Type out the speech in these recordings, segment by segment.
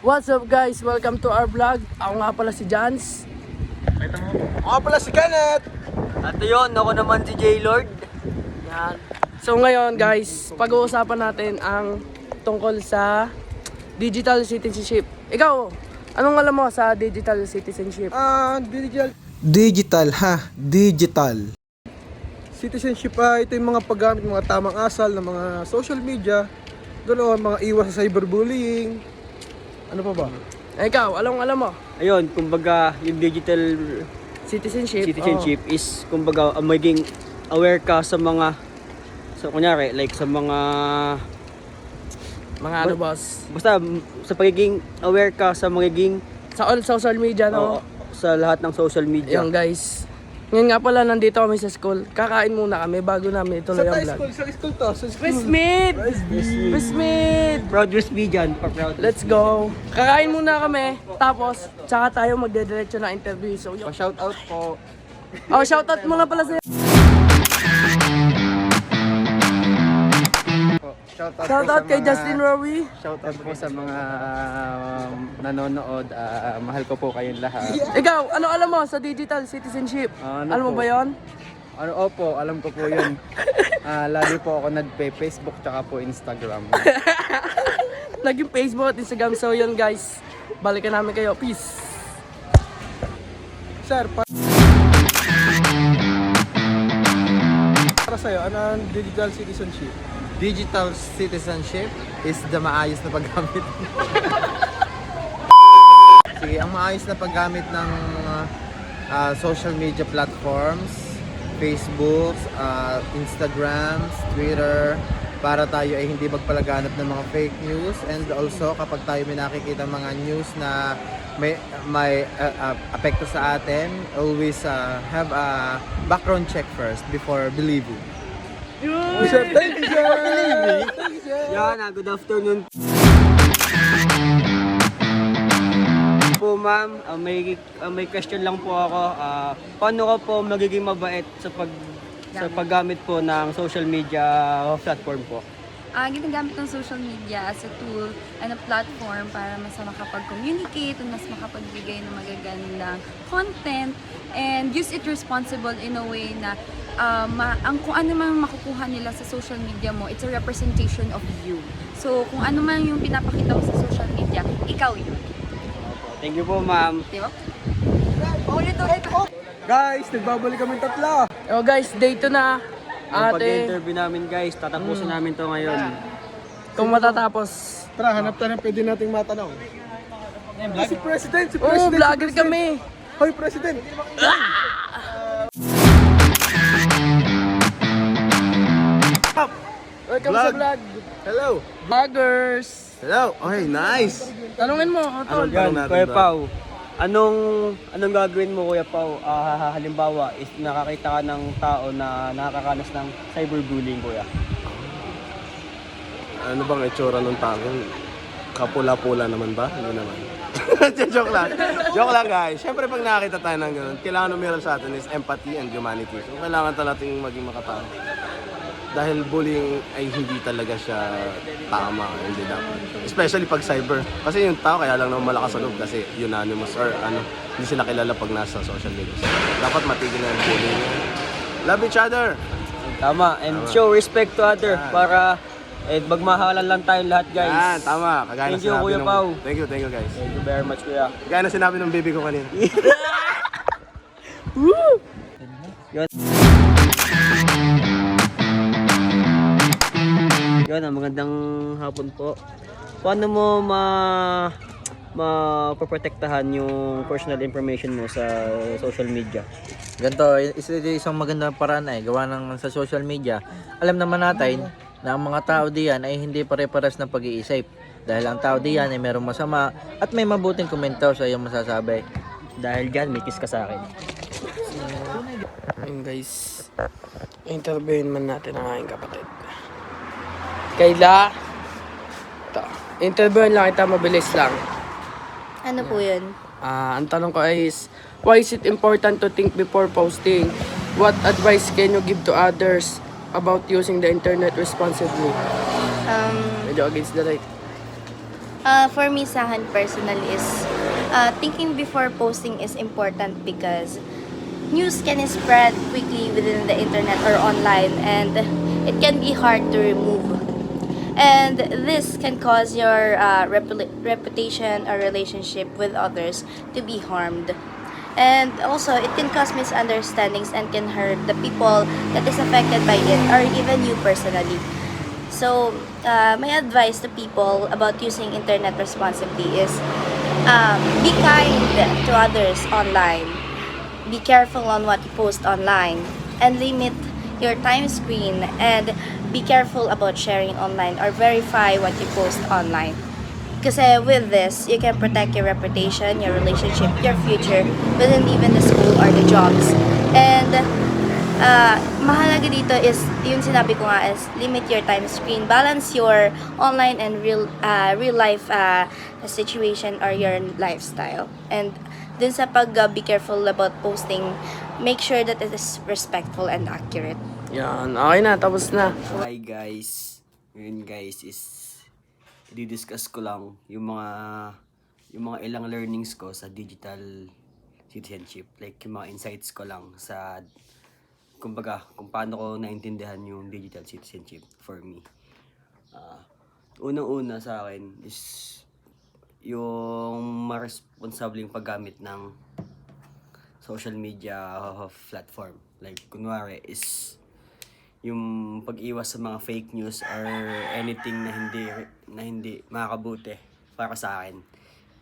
What's up guys? Welcome to our vlog. Ako nga pala si Jans. Ako pala si Kenneth. At yun, ako naman si J-Lord. Yan. So ngayon guys, pag-uusapan natin ang tungkol sa digital citizenship. Ikaw, anong alam mo sa digital citizenship? Digital. Digital. Citizenship ito yung mga paggamit ng mga tamang asal ng mga social media. Ganoon, mga iwas sa cyberbullying. Ano pa ba? Ikaw, anong alam mo? Ayun, kumbaga, yung digital Citizenship. citizenship is, kumbaga, maging aware ka sa mga, kunyari, like sa mga, Mga ano boss? basta sa pagiging aware ka sa magiging, Sa all social media no? sa lahat ng social media. Yan guys. Ngayon nga pala nandito kami sa school. Kakain muna kami bago namin ituloy ang vlog. Sa school to. Sa school. Westmead! Westmead! Proud be dyan, proud. Let's go! Kakain muna kami, tapos tsaka tayo magdediretso na interview. So, Shout out po. shoutout muna pala sa'yo. Shoutout kay Justin Rowie. Shoutout po sa mga nanonood. Mahal ko po kayong lahat. Ikaw, ano alam mo sa digital citizenship? Ano Alam mo po? ba yon? Opo, alam ko po yun. Lagi po ako nagpe-Facebook tsaka po Instagram. Naging Facebook at Instagram. So yun guys, balikan namin kayo. Peace! Sir, para sa'yo, ano ang digital citizenship? Digital citizenship is the maayos na paggamit. Sige, ang maayos na paggamit ng social media platforms, Facebook, Instagram, Twitter, para tayo ay hindi magpalaganap ng mga fake news, and also kapag tayo may nakikita mga news na may apekto sa atin, always have a background check first before believing. Sir, thank you, sir. Yan, good afternoon po ma'am. May question lang po ako. Paano ka po magiging mabait sa paggamit po ng social media platform po? Ginagamit ng social media as a tool and a platform para mas makapag-communicate at mas makapagbigay ng magagandang content, and use it responsible in a way na kung ano man makukuha nila sa social media mo, it's a representation of you. So, kung ano man yung pinapakita mo sa social media, ikaw yun. Thank you po ma'am. Di ba? Guys, nagbabalik kami tatlo. Oh guys, day 2 na. Ang Ate, pag-interview namin guys, tatapusin namin to ngayon. kung matatapos. Tara, hanap tayo ng pwede nating matanong. Si President, si Oh, President. vlogger kami. Hoy, President. Welcome sa Vlog. vlog. Hello! Vloggers. Hello! Okay, nice! Tanungin mo, Otto. Yan, natin Kuya ba? Pao. Anong gagawin mo Kuya Pao? Halimbawa, is nakakita ka ng tao na nakakaranas ng cyberbullying Kuya. Ano bang itsura ng tao? Kapula-pula naman ba? Hindi naman. Joke lang. Joke lang guys. Siyempre pag nakakita tayo ng ganun, kailangan meron sa atin is empathy and humanity. So kailangan nating maging makatao. Dahil bullying ay hindi talaga siya tama, hindi dapat. Especially pag cyber. Kasi yung tao kaya lang naman malakas sa loob kasi unanimous or hindi sila kilala pag nasa social media. So, dapat matigil na yung bullying. Love each other! Tama. And show respect to other para magmahalan lang tayong lahat guys. Yan, tama. Kagaya Thank na you, sinabi Kuya Pao. Thank you guys. Thank you very much Kuya. Kagaya na sinabi ng baby ko kanina. Yun. Yun, magandang hapon po. Paano mo mapoprotektahan yung personal information mo sa social media? Ganito, isang magandang paraan ay gawa ng sa social media. Alam naman natin na ang mga tao diyan ay hindi pare-paras ng pag-iisip. Dahil ang tao diyan ay merong masama at may mabuting komento sa iyong masasabi. Dahil dyan, may kiss ka sa akin. Ayun guys, interviewin man natin ang aking kapatid. Kayla, ito, interviewin lang kita, mabilis lang. Ano po yun? Ang tanong ko is, why is it important to think before posting? what advice can you give to others about using the internet responsibly? Medyo against the light. For me, sa akin personally is thinking before posting is important because news can spread quickly within the internet or online, and it can be hard to remove. And this can cause your reputation or relationship with others to be harmed. And also, it can cause misunderstandings and can hurt the people that is affected by it, or even you personally. So, my advice to people about using internet responsibly is be kind to others online. Be careful on what you post online, and limit your time screen, and be careful about sharing online or verify what you post online. Kasi with this, you can protect your reputation, your relationship, your future within even the school or the jobs. And mahalaga dito is, yung sinabi ko nga is, limit your time screen, balance your online and real life situation or your lifestyle. And dun sa be careful about posting, make sure that it is respectful and accurate. Yan, okay na, tapos na. Hi guys. Ngayon guys is i-discuss ko lang yung mga ilang learnings ko sa digital citizenship. Like yung mga insights ko lang sa kumbaga kung paano ko naintindihan yung digital citizenship for me. Unang-una sa akin is yung maresponsabling paggamit ng social media platform. Like kunwari is yung pag-iwas sa mga fake news or anything na hindi makakabuti para sa akin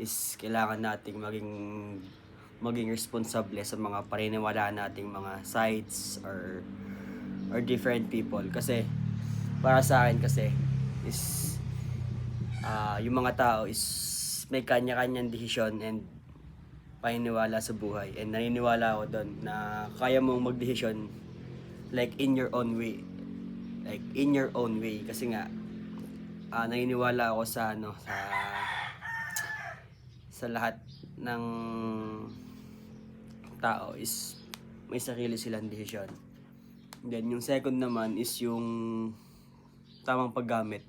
is kailangan nating maging responsable sa mga paniniwala nating mga sites or different people. Kasi para sa akin kasi is yung mga tao is may kanya-kanyang desisyon and paniniwala sa buhay, and naniniwala ako doon na kaya mong magdesisyon like in your own way, kasi nga naniniwala ako sa lahat ng tao is may sarili silang desisyon. Then yung second naman is yung tamang paggamit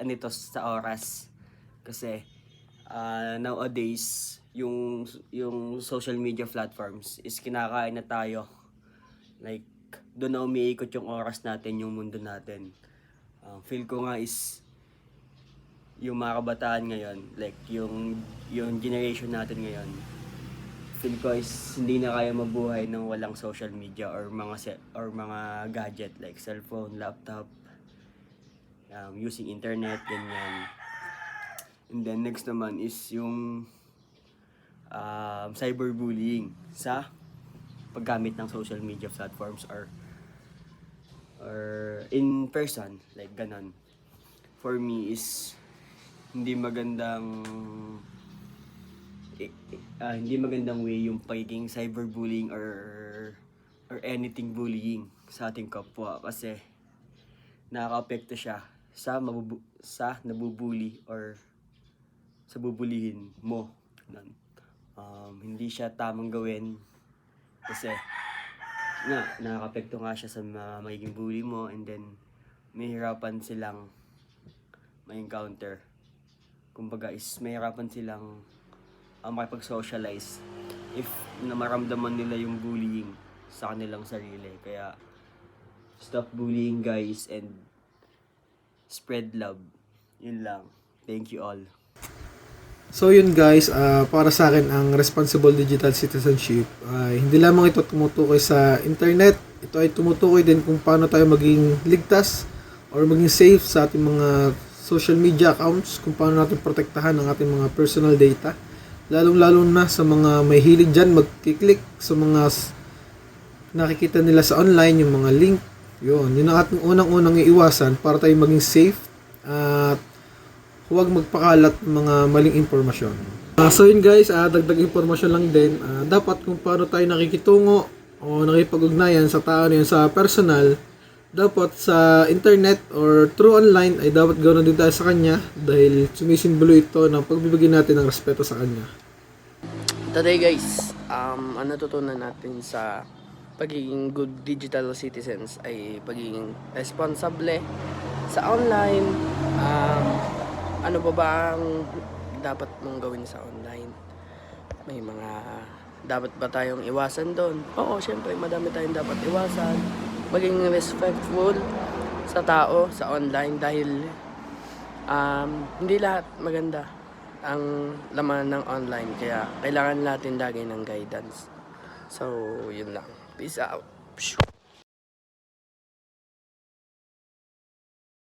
nito sa oras, kasi nowadays yung social media platforms is kinakain na tayo. Like, doon na umiikot yung oras natin, yung mundo natin. Feel ko nga is yung mga kabataan ngayon, like yung generation natin ngayon, feel ko is hindi na kaya mabuhay ng walang social media or mga gadget like cellphone, laptop, using internet, ganyan. And then next naman is yung cyberbullying sa paggamit ng social media platforms or in person, like ganon. For me is hindi magandang way yung pagiging cyberbullying or anything bullying sa ating kapwa, kasi nakaka-apekto siya sa nabubuli or sa bubulihin mo. Hindi siya tamang gawin kasi nakaka-apekto nga siya sa magiging bully mo, and then mahirapan silang ma-encounter. Kumbaga is mahirapan silang makipag-socialize if maramdaman nila yung bullying sa kanilang sarili. Kaya stop bullying guys and spread love. Yun lang. Thank you all. So yun guys, para sa akin ang responsible digital citizenship ay hindi lamang ito tumutukoy sa internet, ito ay tumutukoy din kung paano tayo maging ligtas or maging safe sa ating mga social media accounts, kung paano natin protektahan ang ating mga personal data, lalong-lalo na sa mga may hilig dyan magkiklik sa mga nakikita nila sa online, yung mga link. Yun ang ating unang-unang iiwasan para tayo maging safe at huwag magpakalat ng mga maling impormasyon. So yun guys, dagdag impormasyon lang din. Dapat kung paano tayo nakikitungo o nakipag-ugnayan sa tao na yun sa personal, dapat sa internet or through online ay dapat ganoon din tayo sa kanya, dahil sumisimbolo ito ng pagbibigay natin ng respeto sa kanya. Today guys, ang natutunan natin sa pagiging good digital citizens ay pagiging responsable sa online. Ano ba ang dapat mong gawin sa online? May mga dapat ba tayong iwasan doon? Oo, syempre madami tayong dapat iwasan. Maging respectful sa tao sa online dahil hindi lahat maganda ang laman ng online, kaya kailangan natin lagi ng guidance. So, yun lang. Peace out.